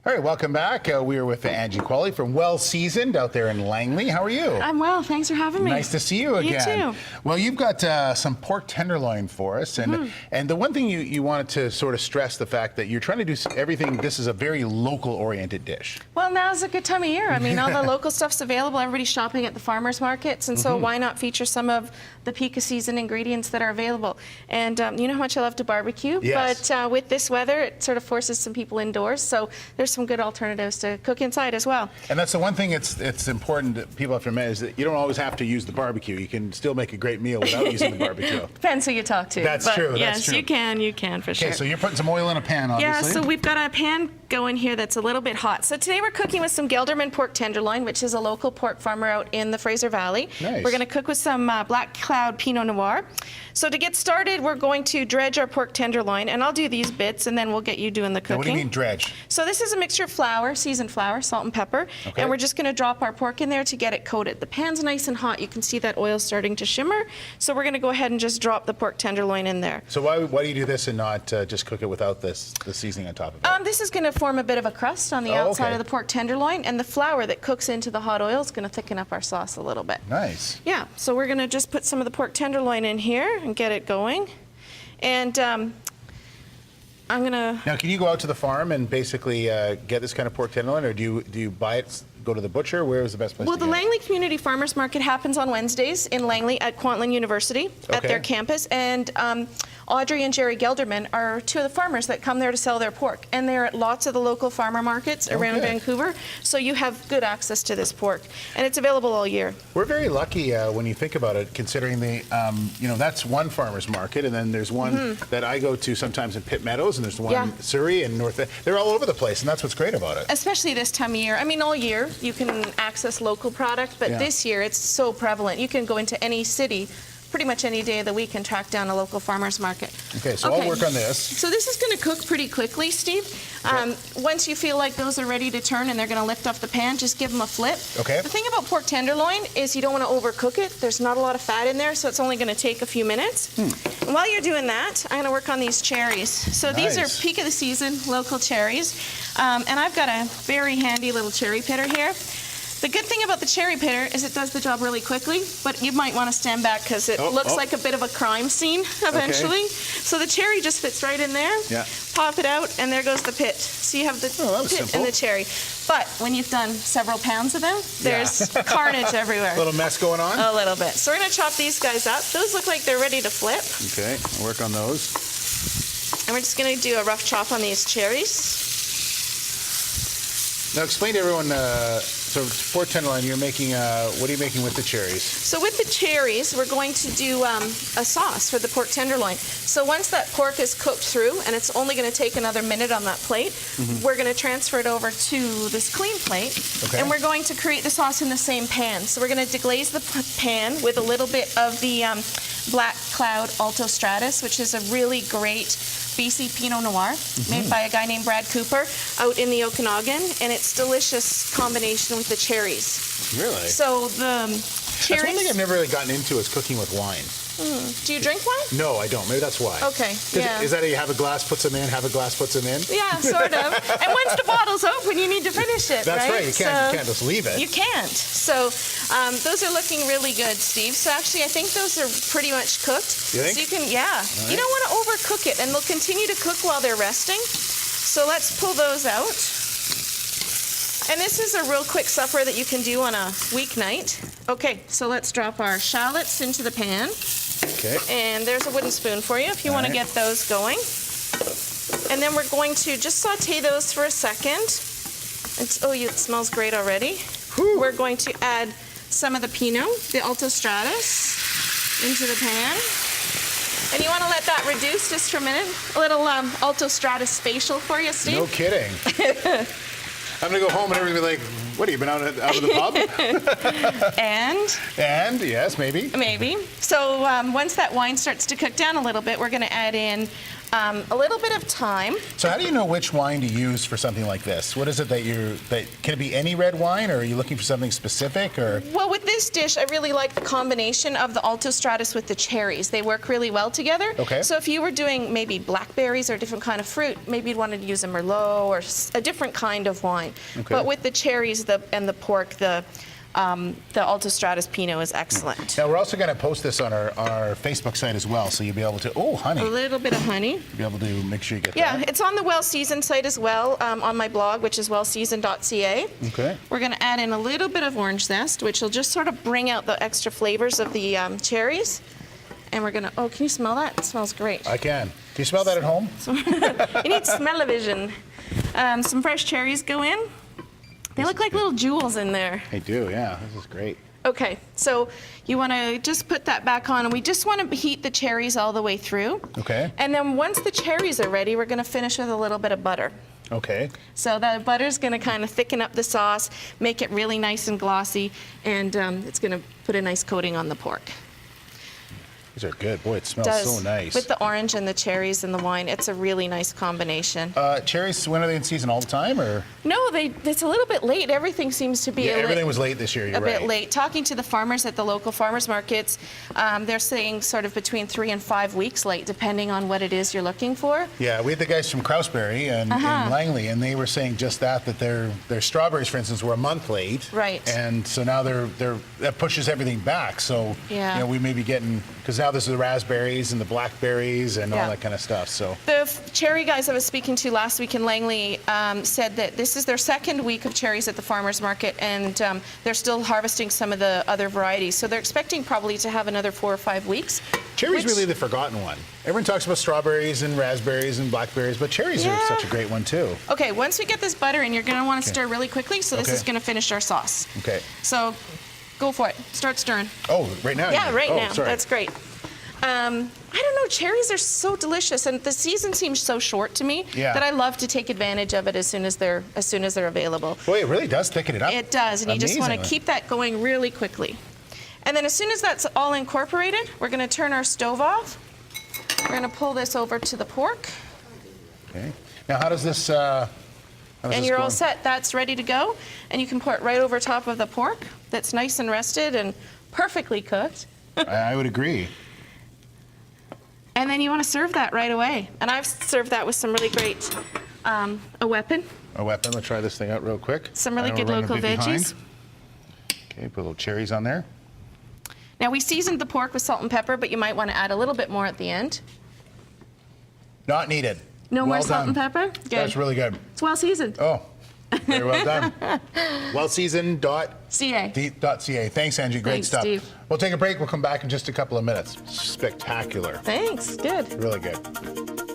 All right, welcome back. We are with Angie Quaale from WellSeasoned out there in Langley. How are you? I'm well. Thanks for having me. Nice to see you again. You too. Well, you've got some pork tenderloin for us, and the one thing you wanted to sort of stress the fact that you're trying to do everything. This is a very local-oriented dish. Well, now's a good time of year. I mean, all the local stuff's available. Everybody's shopping at the farmers markets, and so why not feature some of the peak of season ingredients that are available? And you know how much I love to barbecue, yes. But with this weather, it sort of forces some people indoors. So there's some good alternatives to cook inside as well. And that's the one thing it's important that people have to remember is that you don't always have to use the barbecue. You can still make a great meal without using the barbecue. Depends who you talk to. That's but true. Yes, that's true. you can for sure. Okay, so you're putting some oil in a pan, obviously. Yeah, so we've got a pan going here that's a little bit hot. So today we're cooking with some Gelderman pork tenderloin, which is a local pork farmer out in the Fraser Valley. Nice. We're going to cook with some Black Cloud Pinot Noir. So to get started, we're going to dredge our pork tenderloin, and I'll do these bits, and then we'll get you doing the cooking. Now, what do you mean dredge? So this is a mixture of flour, seasoned flour, salt and pepper, okay. and we're just going to drop our pork in there to get it coated. The pan's nice and hot. You can see that oil starting to shimmer. So we're going to go ahead and just drop the pork tenderloin in there. So why do you do this and not just cook it without the seasoning on top of it? This is going to form a bit of a crust on the outside okay. of the pork tenderloin, and the flour that cooks into the hot oil is going to thicken up our sauce a little bit. Nice. Yeah, so we're going to just put some of the pork tenderloin in here and get it going. And I'm going to... Now, can you go out to the farm and basically get this kind of pork tenderloin, or do you buy it, go to the butcher? Where is the best place Well, to the get Langley Community Farmers Market happens on Wednesdays in Langley at Kwantlen University at their campus. And Audrey and Jerry Gelderman are two of the farmers that come there to sell their pork. And they're at lots of the local farmer markets around Vancouver. So you have good access to this pork. And it's available all year. We're very lucky when you think about it, considering the, that's one farmer's market. And then there's one that I go to sometimes in Pitt Meadows. And there's one in Surrey and North. They're all over the place. And that's what's great about it. Especially this time of year. I mean, all year you can access local product. But this year it's so prevalent. You can go into any city pretty much any day of the week and track down a local farmer's market. Okay, so I'll work on this. So this is going to cook pretty quickly, Steve. Once you feel like those are ready to turn and they're going to lift off the pan, just give them a flip. Okay. The thing about pork tenderloin is you don't want to overcook it. There's not a lot of fat in there, so it's only going to take a few minutes. And while you're doing that, I'm going to work on these cherries. So these are peak of the season, local cherries. And I've got a very handy little cherry pitter here. The good thing about the cherry pitter is it does the job really quickly, but you might want to stand back because it looks like a bit of a crime scene eventually. So the cherry just fits right in there. Yeah. Pop it out, and there goes the pit. So you have the pit and the cherry. But when you've done several pounds of them, there's carnage everywhere. A little mess going on? A little bit. So we're going to chop these guys up. Those look like they're ready to flip. Okay, I'll work on those. And we're just going to do a rough chop on these cherries. Now explain to everyone, so pork tenderloin, you're making, what are you making with the cherries? So with the cherries, we're going to do a sauce for the pork tenderloin. So once that pork is cooked through, and it's only going to take another minute on that plate, we're going to transfer it over to this clean plate, and we're going to create the sauce in the same pan. So we're going to deglaze the pan with a little bit of the Black Cloud Alto Stratus, which is a really great BC Pinot Noir made by a guy named Brad Cooper out in the Okanagan, and it's delicious combination with the cherries. Really? So the cherries... That's one thing I've never really gotten into is cooking with wine. Do you drink wine? No, I don't. Maybe that's why. Okay, yeah. Is that you have a glass, puts them in, have a glass, puts them in? Yeah, sort of. And once the bottle's open, you need to finish it, That's right. You can't just leave it. You can't. So those are looking really good, Steve. So actually, I think those are pretty much cooked. You think? So you can, You don't want to overcook it, and they'll continue to cook while they're resting. So let's pull those out. And this is a real quick supper that you can do on a weeknight. Okay, so let's drop our shallots into the pan. Okay. And there's a wooden spoon for you if you want to get those going. And then we're going to just saute those for a second. It smells great already. We're going to add some of the Pinot, the Alto Stratus, into the pan. And you want to let that reduce just for a minute? A little Alto Stratus facial for you, Steve? No kidding. I'm going to go home and everybody will be like, what, have you been out of the pub? And, yes, maybe. Maybe. So once that wine starts to cook down a little bit, we're going to add in a little bit of thyme. So how do you know which wine to use for something like this? What is it that can it be any red wine, or are you looking for something specific, or? Well, with this dish, I really like the combination of the Alto Stratus with the cherries. They work really well together. Okay. So if you were doing maybe blackberries or a different kind of fruit, maybe you'd want to use a Merlot or a different kind of wine. Okay. But with the cherries and the pork, the Alto Stratus Pinot is excellent. Now, we're also going to post this on our Facebook site as well, so you'll be able to, honey. A little bit of honey. You'll be able to make sure you get Yeah, that. it's on the WellSeasoned site as well, on my blog, which is WellSeasoned.ca. Okay. We're going to add in a little bit of orange zest, which will just sort of bring out the extra flavors of the cherries. And we're going to, can you smell that? It smells great. I can. Do you smell that at home? You need smell-o-vision. Some fresh cherries go in. They look like little jewels in there. They do, yeah. This is great. Okay, so you want to just put that back on, and we just want to heat the cherries all the way through. Okay. And then once the cherries are ready, we're going to finish with a little bit of butter. Okay. So the butter's going to kind of thicken up the sauce, make it really nice and glossy, and it's going to put a nice coating on the pork. These are good. Boy, it smells so nice. With the orange and the cherries and the wine, it's a really nice combination. Cherries, when are they in season? All the time, or? No, it's a little bit late. Everything seems to be everything was late this year, you're right. A bit late. Talking to the farmers at the local farmers markets, they're saying sort of between 3 and 5 weeks late, depending on what it is you're looking for. Yeah, we had the guys from Krauseberry and in Langley, and they were saying just that their strawberries, for instance, were a month late. Right. And so now that pushes everything back. So we may be getting, because now there's the raspberries and the blackberries and all that kind of stuff. So the cherry guys I was speaking to last week in Langley said that this is their second week of cherries at the farmers market, and they're still harvesting some of the other varieties. So they're expecting probably to have another 4 or 5 weeks. Cherry's really the forgotten one. Everyone talks about strawberries and raspberries and blackberries, but cherries are such a great one too. Okay, once we get this butter in, you're going to want to stir really quickly. So this is going to finish our sauce. Okay. So go for it. Start stirring. Oh, right now? Yeah, right now. Sorry. That's great. I don't know, cherries are so delicious, and the season seems so short to me that I love to take advantage of it as soon as they're available. Boy, it really does thicken it up. It does, and you just want to keep that going really quickly. And then as soon as that's all incorporated, we're going to turn our stove off. We're going to pull this over to the pork. Okay. Now, how does this? And you're all set. That's ready to go, and you can pour it right over top of the pork. That's nice and rested and perfectly cooked. I would agree. And then you want to serve that right away. And I've served that with some really great, a weapon. A weapon. Let's try this thing out real quick. Some really good local veggies. Okay, put a little cherries on there. Now we seasoned the pork with salt and pepper, but you might want to add a little bit more at the end. Not needed. No more salt and pepper? Good. That's really good. It's well seasoned. Oh, very well done. WellSeasoned.ca. Thanks, Angie. Great stuff. Steve. We'll take a break. We'll come back in just a couple of minutes. Spectacular. Thanks. Good. Really good.